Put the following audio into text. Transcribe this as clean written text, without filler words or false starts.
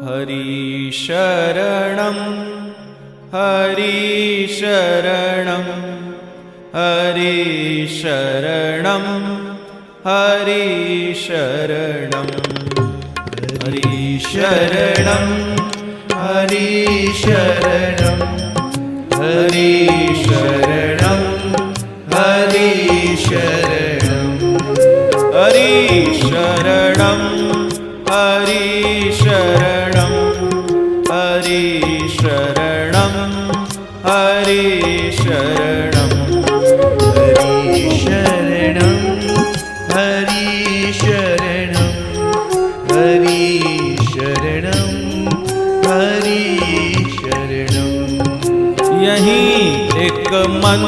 हरिशरणं हरिशरणं हरिशरणं हरिशरणं हरिशरणं हरिशरणं हरिशरणं हरिशरणं हरिशरणं हरिशरणं हरिशरणं हरिशरणं हरिशरणं हरिशरणं हरिशरणं हरिशरणं। यहीं एक मन